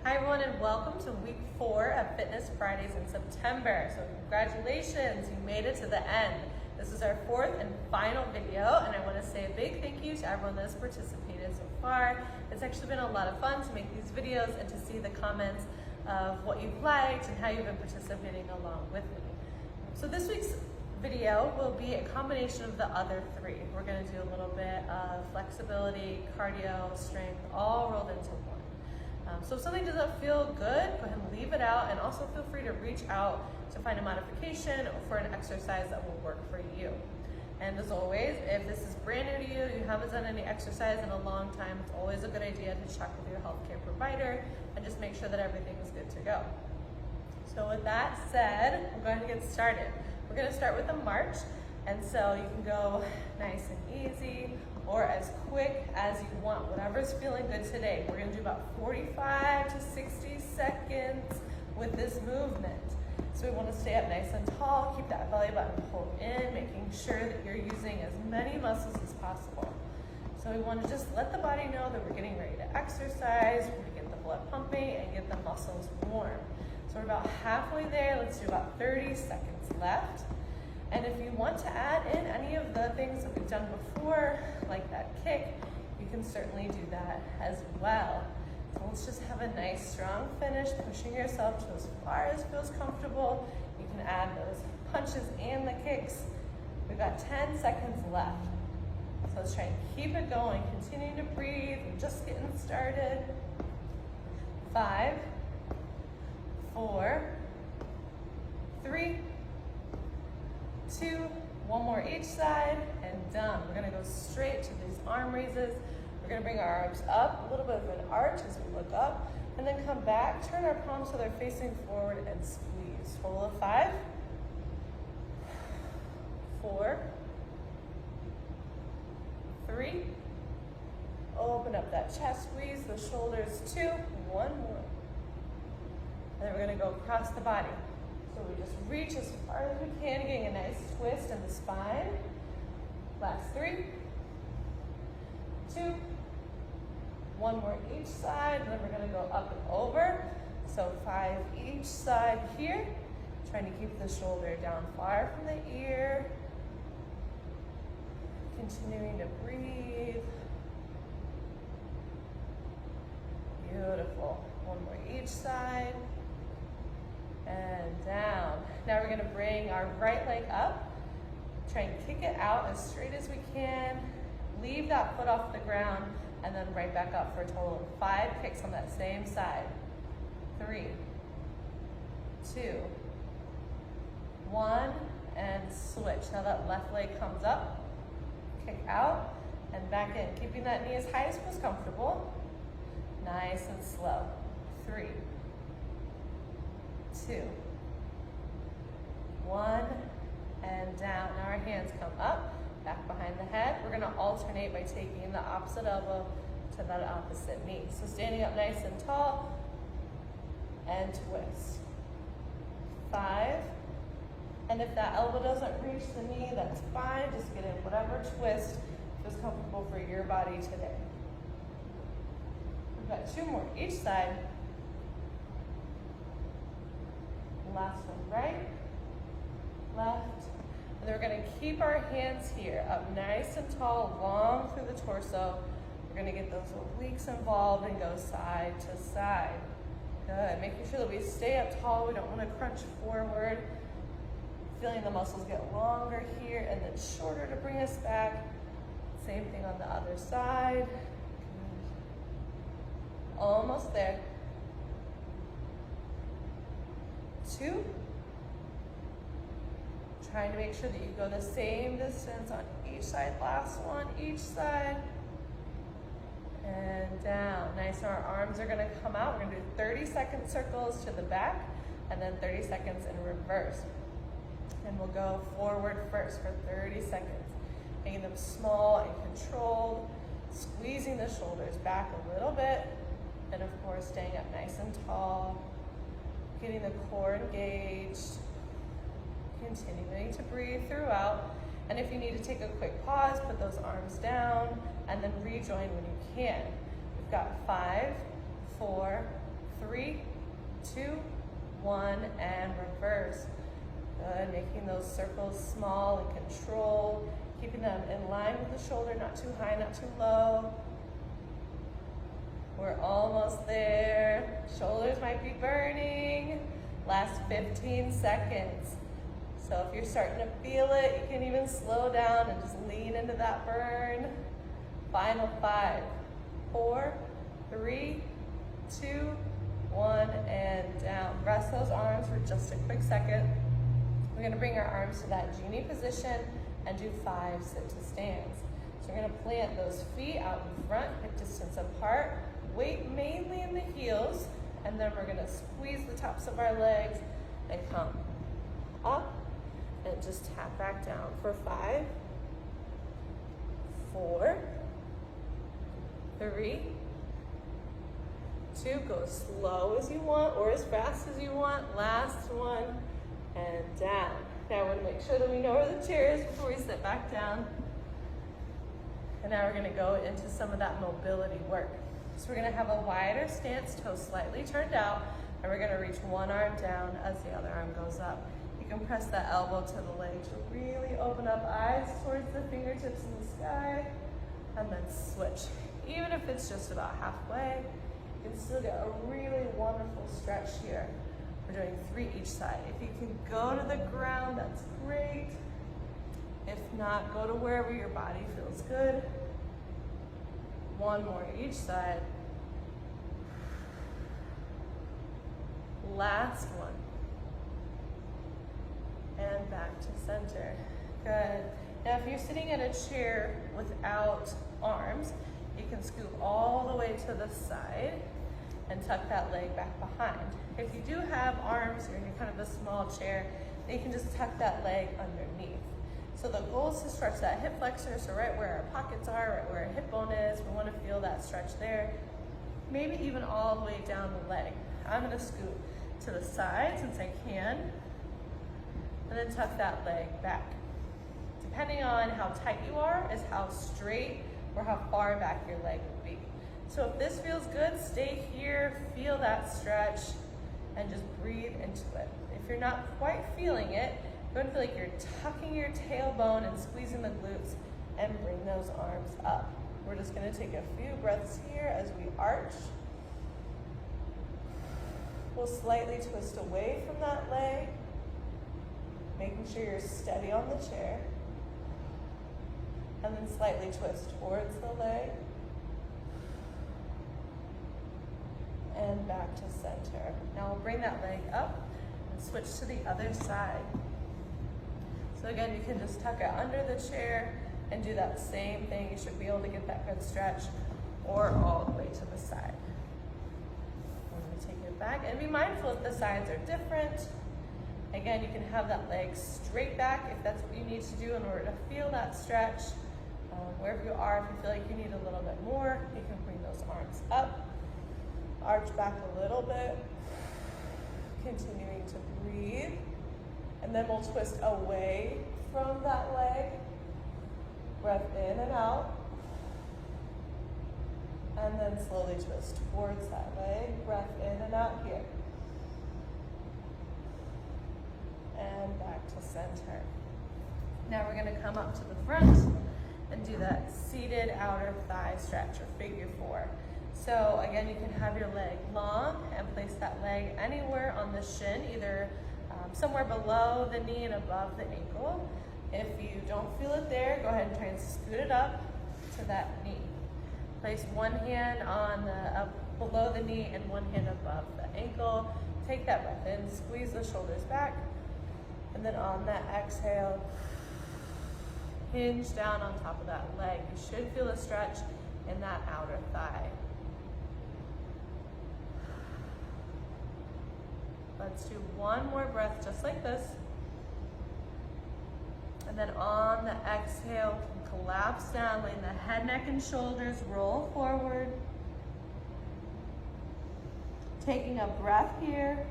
Hi everyone and welcome to week 4 of Fitness Fridays in September. So congratulations, you made it to the end. This is our 4th and final video and I want to say a big thank you to everyone that's participated so far. It's actually been a lot of fun to make these videos and to see the comments of what you've liked and how you've been participating along with me. So this week's video will be a combination of the other 3. We're going to do a little bit of flexibility, cardio, strength, all rolled into one. So if something doesn't feel good, go ahead and leave it out, and also feel free to reach out to find a modification or for an exercise that will work for you. And as always, if this is brand new to you, you haven't done any exercise in a long time, it's always a good idea to check with your healthcare provider and just make sure that everything is good to go. So with that said, we're going to get started. We're going to start with a march, and so you can go nice and easy or as quick as you want, whatever's feeling good today. We're going to do about 45 to 60 seconds with this movement. So we want to stay up nice and tall, keep that belly button pulled in, making sure that you're using as many muscles as possible. So we want to just let the body know that we're getting ready to exercise, we're going to get the blood pumping and get the muscles warm. So we're about halfway there. Let's do about 30 seconds left. And if you want to add in any of the things that we've done before, like that kick, you can certainly do that as well. So let's just have a nice strong finish, pushing yourself to as far as feels comfortable. You can add those punches and the kicks. We've got 10 seconds left. So let's try and keep it going. Continue to breathe. We're just getting started. 5, 4, 3, 2, one more each side, and done. We're gonna go straight to these arm raises. We're gonna bring our arms up, a little bit of an arch as we look up, and then come back, turn our palms so they're facing forward and squeeze. Total of 5, 4, 3, open up that chest, squeeze the shoulders, 2, one more. And then we're gonna go across the body. So we just reach as far as we can, getting a nice twist in the spine. Last 3, 2, one more each side, and then we're gonna go up and over. So 5 each side here. Trying to keep the shoulder down far from the ear. Continuing to breathe. Beautiful. One more each side. And down. Now we're going to bring our right leg up. Try and kick it out as straight as we can. Leave that foot off the ground and then right back up for a total of 5 kicks on that same side. 3, 2, 1, and switch. Now that left leg comes up, kick out, and back in. Keeping that knee as high as feels comfortable. Nice and slow. 3, 2, 1, and down. Now our hands come up, back behind the head. We're gonna alternate by taking the opposite elbow to that opposite knee. So standing up nice and tall, and twist. 5, and if that elbow doesn't reach the knee, that's fine. Just get in whatever twist feels comfortable for your body today. We've got 2 more each side. Last one, right, left, and then we're going to keep our hands here up nice and tall, long through the torso. We're going to get those obliques involved and go side to side. Good, making sure that we stay up tall. We don't want to crunch forward. Feeling the muscles get longer here and then shorter to bring us back. Same thing on the other side. Almost there. 2. Trying to make sure that you go the same distance on each side. Last one, each side. And down. Nice, our arms are gonna come out. We're gonna do 30-second circles to the back and then 30 seconds in reverse. And we'll go forward first for 30 seconds. Making them small and controlled. Squeezing the shoulders back a little bit. And of course, staying up nice and tall. Getting the core engaged, continuing to breathe throughout. And if you need to take a quick pause, put those arms down and then rejoin when you can. We've got 5, 4, 3, 2, 1, and reverse. Good, making those circles small and controlled, keeping them in line with the shoulder, not too high, not too low. We're almost there. Shoulders might be burning. Last 15 seconds. So if you're starting to feel it, you can even slow down and just lean into that burn. Final 5, 4, 3, 2, 1, and down. Rest those arms for just a quick second. We're gonna bring our arms to that genie position and do 5 sit-to stands. So we're gonna plant those feet out in front, hip distance apart, weight mainly in the heels, and then we're gonna squeeze the tops of our legs and come up and just tap back down for 5, 4, 3, 2, go as slow as you want or as fast as you want. Last one, and down. Now we're gonna make sure that we know where the chair is before we sit back down. And now we're gonna go into some of that mobility work. So we're gonna have a wider stance, toes slightly turned out, and we're gonna reach one arm down as the other arm goes up. You can press that elbow to the leg to really open up, eyes towards the fingertips in the sky, and then switch. Even if it's just about halfway, you can still get a really wonderful stretch here. We're doing 3 each side. If you can go to the ground, that's great. If not, go to wherever your body feels good. 1 more each side. Last one. And back to center. Good. Now if you're sitting in a chair without arms, you can scoop all the way to the side and tuck that leg back behind. If you do have arms or you're kind of a small chair, then you can just tuck that leg underneath. So the goal is to stretch that hip flexor, so right where our pockets are, right where our hip bone is, we want to feel that stretch there. Maybe even all the way down the leg. I'm going to scoot to the side since I can, and then tuck that leg back. Depending on how tight you are is how straight or how far back your leg will be. So if this feels good, stay here, feel that stretch, and just breathe into it. If you're not quite feeling it, you're going to feel like you're tucking your tailbone and squeezing the glutes, and bring those arms up. We're just going to take a few breaths here as we arch. We'll slightly twist away from that leg, making sure you're steady on the chair, and then slightly twist towards the leg, and back to center. Now we'll bring that leg up and switch to the other side. So again, you can just tuck it under the chair and do that same thing. You should be able to get that good stretch, or all the way to the side. I'm going to take it back, and be mindful if the sides are different. Again, you can have that leg straight back if that's what you need to do in order to feel that stretch. Wherever you are, if you feel like you need a little bit more, you can bring those arms up, arch back a little bit, continuing to breathe. And then we'll twist away from that leg. Breath in and out. And then slowly twist towards that leg. Breath in and out here. And back to center. Now we're going to come up to the front and do that seated outer thigh stretch, or figure 4. So again, you can have your leg long and place that leg anywhere on the shin, either somewhere below the knee and above the ankle. If you don't feel it there, go ahead and try and scoot it up to that knee. Place one hand on the below the knee and one hand above the ankle. Take that breath in, squeeze the shoulders back, and then on that exhale, hinge down on top of that leg. You should feel a stretch in that outer thigh. Let's do one more breath just like this. And then on the exhale, collapse down, letting the head, neck, and shoulders roll forward. Taking a breath here.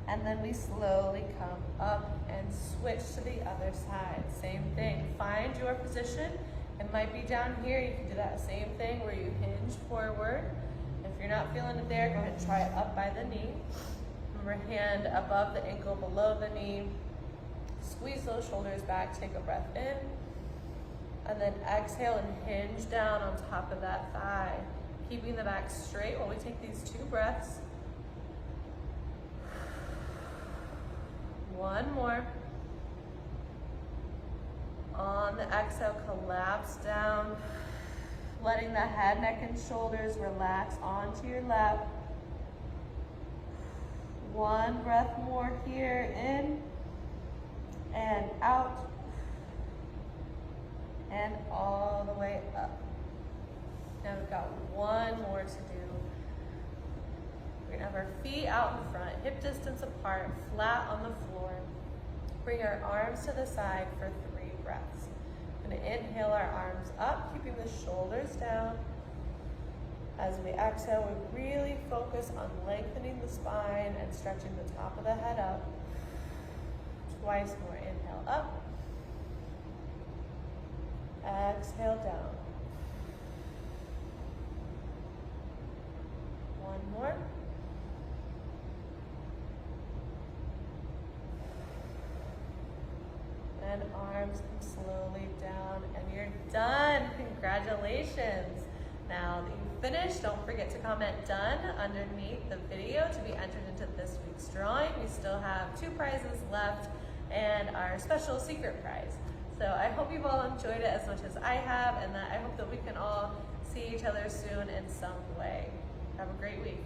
And then we slowly come up and switch to the other side. Same thing, find your position. It might be down here, you can do that same thing where you hinge forward. If you're not not feeling it there, go ahead and try it up by the knee. Remember, hand above the ankle, below the knee. Squeeze those shoulders back, take a breath in. And then exhale and hinge down on top of that thigh. Keeping the back straight while we take these 2 breaths. One more. On the exhale, collapse down, letting the head, neck, and shoulders relax onto your lap. One breath more here, in and out, and all the way up. Now we've got one more to do. We're gonna have our feet out in front, hip distance apart, flat on the floor. Bring our arms to the side for 3 breaths. We're gonna inhale our arms up, keeping the shoulders down. As we exhale, we really focus on lengthening the spine and stretching the top of the head up. Twice more, inhale up. Exhale down. One more. And arms come slowly down, and you're done. Congratulations. Now that you've finished, don't forget to comment done underneath the video to be entered into this week's drawing. We still have 2 prizes left and our special secret prize. So I hope you've all enjoyed it as much as I have, and that I hope that we can all see each other soon in some way. Have a great week.